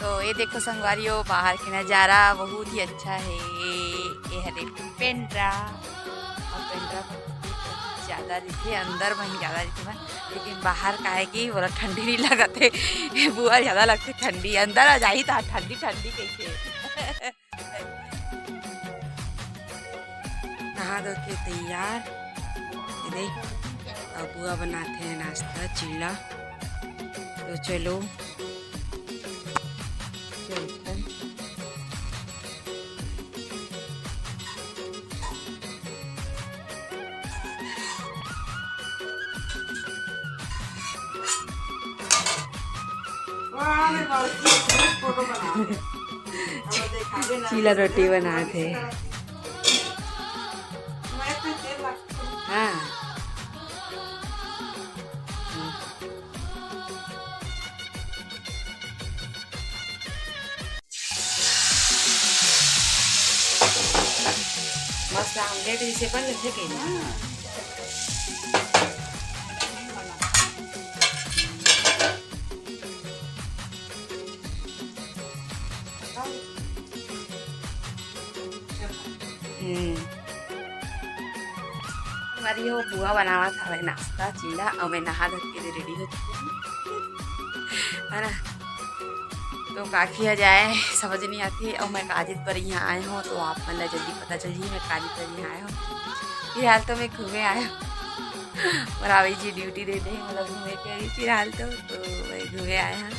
तो ये देखो संगवारियों, बाहर के नज़ारा बहुत ही अच्छा है। ये है देखो पेंड्रा, और पेंड्रा ज़्यादा दिखे अंदर वहीं ज़्यादा दिखे मैं, लेकिन बाहर का है कि बोला ठंडी नहीं लगते बुआ ज़्यादा लगते ठंडी, अंदर आ जाही था ठंडी ठंडी कैसे नहा धो के तैयार। ये देख अब बुआ बनाते हैं नाश्ता चिल्ला। तो चलो चलते हैं। चीला रोटी बनाए थे। हाँ मस्त आमलेट इसे पण थे केली। हमारी हो बुआ बनावा था नाश्ता चिल्ला, और मैं नहा धो के रेडी हो चुकी हूँ, है ना। तो का किया जाए समझ नहीं आती। और मैं काजिद पर यहाँ आए हूँ, तो आप मतलब जल्दी पता चलिए मैं काजिद पर यहाँ आया हूँ। फिलहाल तो मैं घूमे आया हूँ और अभी जी ड्यूटी देते हैं मतलब घूमे के फिलहाल तो मैं घूमे आया हूँ।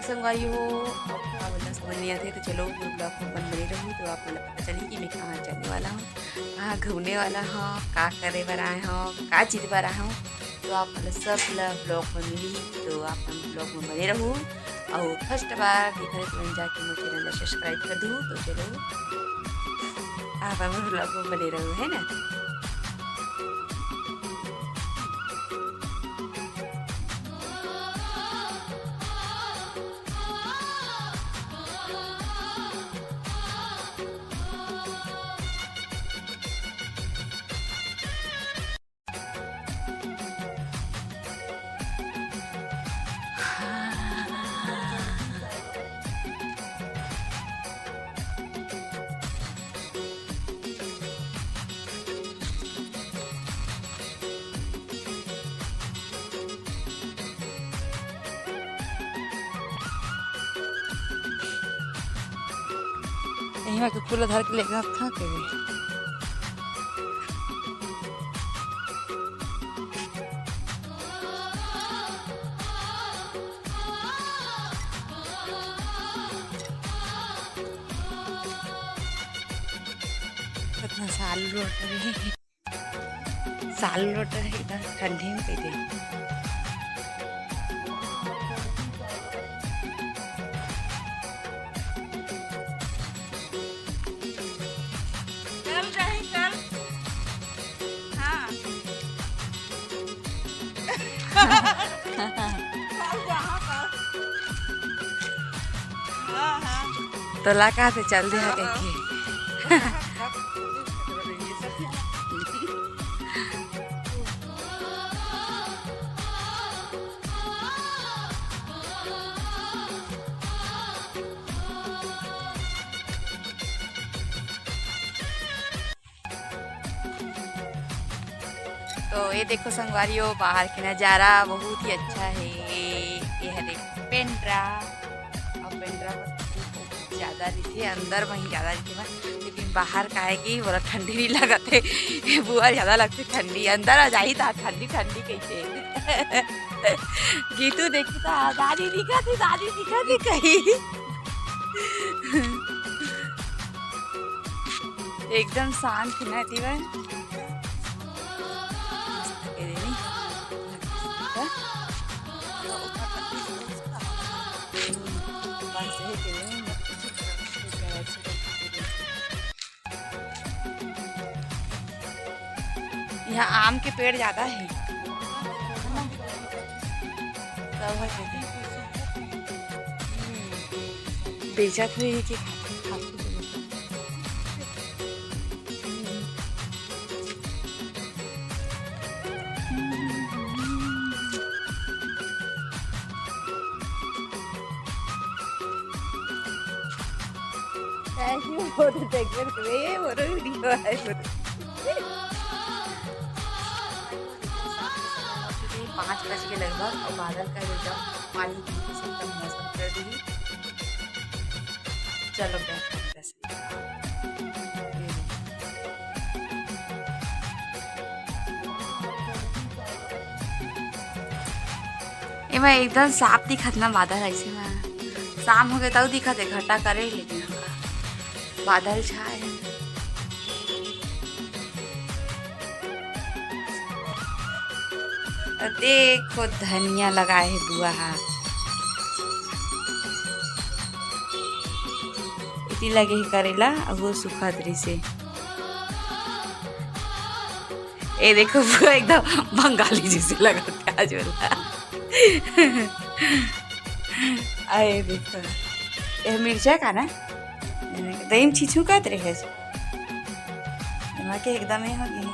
संगवारी हो बोलना समझ नहीं आते, तो चलो ब्लॉग में बन बने रहूँ तो आप मतलब पता चलिए कि मैं कहाँ चलने वाला हूँ, कहाँ घूमने वाला हूँ, का करे पर आए हूँ, का चीज़ पर आया हूँ। तो आप मतलब सब ब्लॉग में मिली, तो आप ब्लॉग में बने रहूँ। और फर्स्ट बार देखा तो मैंने जाके मुझे चैनल सब्सक्राइब कर दूँ। तो चलो आप हमारे ब्लॉग में बने रहूँ, है ना। यहाँ के फूल धर के लेकर था के कितना साल रोट रहे इधर ठंडी में पे तो लगा से चल दिया देखिए तो ये देखो संगवारियों, बाहर के नज़ारा बहुत ही अच्छा है। ये है देखो पेंड्रा, और पेंड्रा ज़्यादा दिखे अंदर वहीं ज़्यादा दिखे मैं, लेकिन बाहर का है कि बोला ठंडी नहीं लगते बुआ ज़्यादा लगती ठंडी, अंदर आ जाही था ठंडी ठंडी कैसे गीतू देखी था दादी दिखा थी कहीं एकदम शांत ना दीवान। यहाँ आम के पेड़ ज्यादा है, बेचा तो ये कि ऐसी वो तो देखकर वे वो वीडियो है वो 5 बज के लगभग और बादल का एकदम पानी तरीके से एकदम मौसम कर दी। चलो मैं एकदम साफ दिखत ना बादल ऐसे में शाम हो गए तब दिखत है घटा करे लेकिन बादल छाए हैं। देखो धनिया लगाए है बुआ इतनी लगे ही करेला वो सूखा दरी से। ये देखो बुआ एकदम बंगाली जैसे लगाते आज वाला आए देखो ये मिर्चा का ना दही छीछू का रहे के एकदम ही हो गई।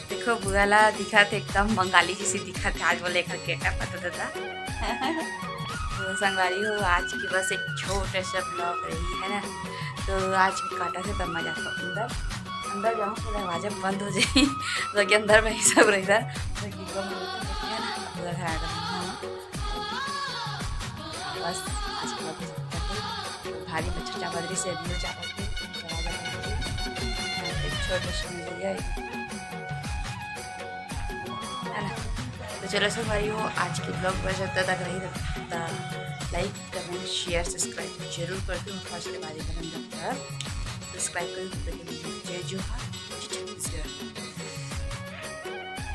देखो बुआला दिखा थे एकदम बंगाली जैसे दिखा थे आज वो लेकर के क्या पता था तो संगवारी हो आज की बस एक छोटा सा ब्लॉग रही है ना। तो आज काटा से तब मजा था अंदर जाऊँ तो दरवाजा बंद हो जाए तो कि अंदर में ही सब रहता बस आज भारी बच्चा चावल से अभी चावल छोटे से मिल गया है ना। तो चलो सब भाई हो आज के ब्लॉग पर जब तक रही लाइक कमेंट शेयर सब्सक्राइब जरूर करती हूँ। फर्स्ट के बारे में सब्सक्राइब करें। जय जोहार।